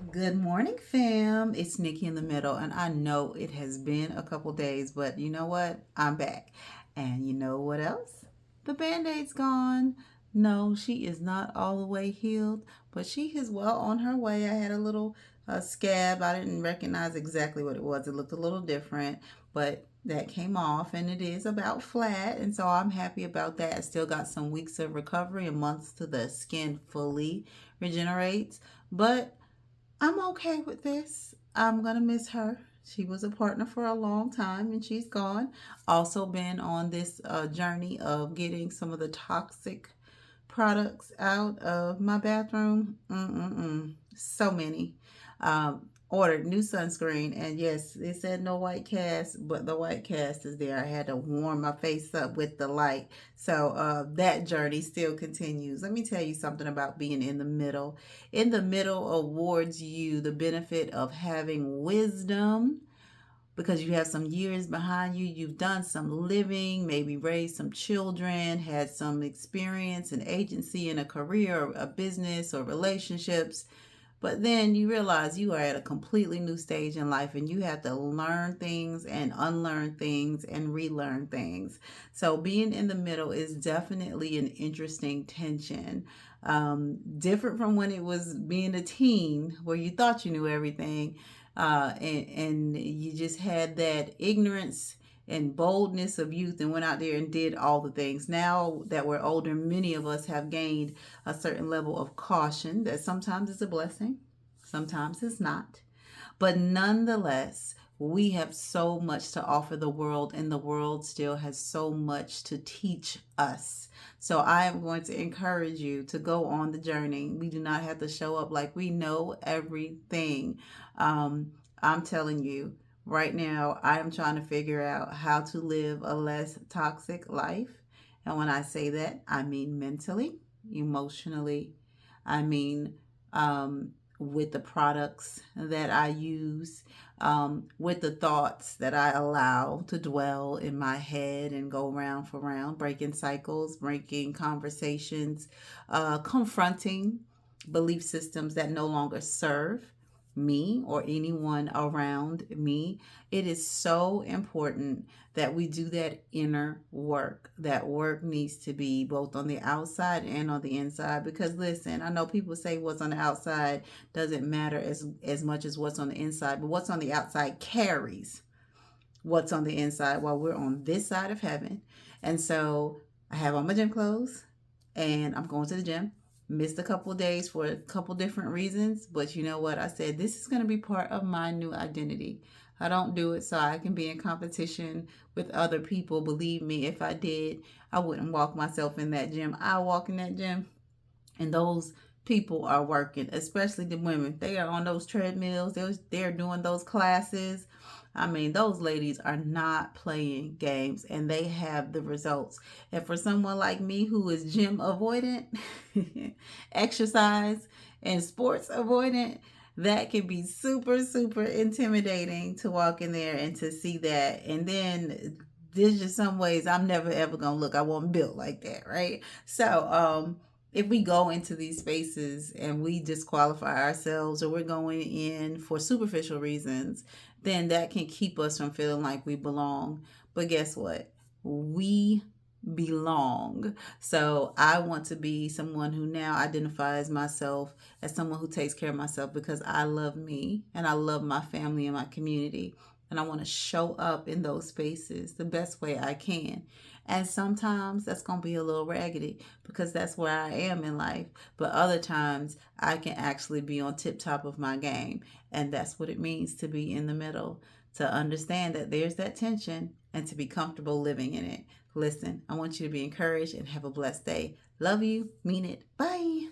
Good morning, fam. It's Nikki in the middle, and I know it has been a couple days, but you know what? I'm back. And you know what else? The Band-Aid's gone. No, she is not all the way healed, but she is well on her way. I had a little scab. I didn't recognize exactly what it was. It looked a little different, but that came off, and it is about flat, and so I'm happy about that. I still got some weeks of recovery and months to the skin fully regenerates, but I'm okay with this. I'm going to miss her. She was a partner for a long time and she's gone. Also, been on this journey of getting some of the toxic products out of my bathroom. So many. Ordered new sunscreen, and yes, it said no white cast, but the white cast is there. I had to warm my face up with the light. So that journey still continues. Let me tell you something about being in the middle. In the middle awards you the benefit of having wisdom because you have some years behind you. You've done some living, maybe raised some children, had some experience and agency in a career or a business or relationships. But then you realize you are at a completely new stage in life and you have to learn things and unlearn things and relearn things. So being in the middle is definitely an interesting tension. Different from when it was being a teen where you thought you knew everything, and you just had that ignorance and boldness of youth and went out there and did all the things. Now that we're older, many of us have gained a certain level of caution that sometimes is a blessing, sometimes it's not. But nonetheless, we have so much to offer the world, and the world still has so much to teach us. So I am going to encourage you to go on the journey. We do not have to show up like we know everything. I'm telling you, right now, I am trying to figure out how to live a less toxic life. And when I say that, I mean mentally, emotionally, I mean with the products that I use, with the thoughts that I allow to dwell in my head and go round for round, breaking cycles, breaking conversations, confronting belief systems that no longer serve me or anyone around me. It is so important that we do that inner work. That work needs to be both on the outside and on the inside. Because listen, I know people say what's on the outside doesn't matter as much as what's on the inside, but what's on the outside carries what's on the inside while we're on this side of heaven. And so I have on my gym clothes and I'm going to the gym. Missed a couple of days for a couple different reasons, but you know what? I said this is going to be part of my new identity. I don't do it so I can be in competition with other people. Believe me, if I did, I wouldn't walk myself in that gym. I walk in that gym and those people are working, especially the women. They are on those treadmills. They're doing those classes. I mean, those ladies are not playing games and they have the results. And for someone like me who is gym avoidant, exercise and sports avoidant, that can be super, super intimidating to walk in there and to see that. And then there's just some ways I'm never ever gonna look. I wasn't built like that, right? So, if we go into these spaces and we disqualify ourselves or we're going in for superficial reasons, then that can keep us from feeling like we belong. But guess what? We belong. So I want to be someone who now identifies myself as someone who takes care of myself because I love me and I love my family and my community. And I want to show up in those spaces the best way I can. And sometimes that's going to be a little raggedy because that's where I am in life. But other times I can actually be on tip top of my game. And that's what it means to be in the middle, to understand that there's that tension and to be comfortable living in it. Listen, I want you to be encouraged and have a blessed day. Love you. Mean it. Bye.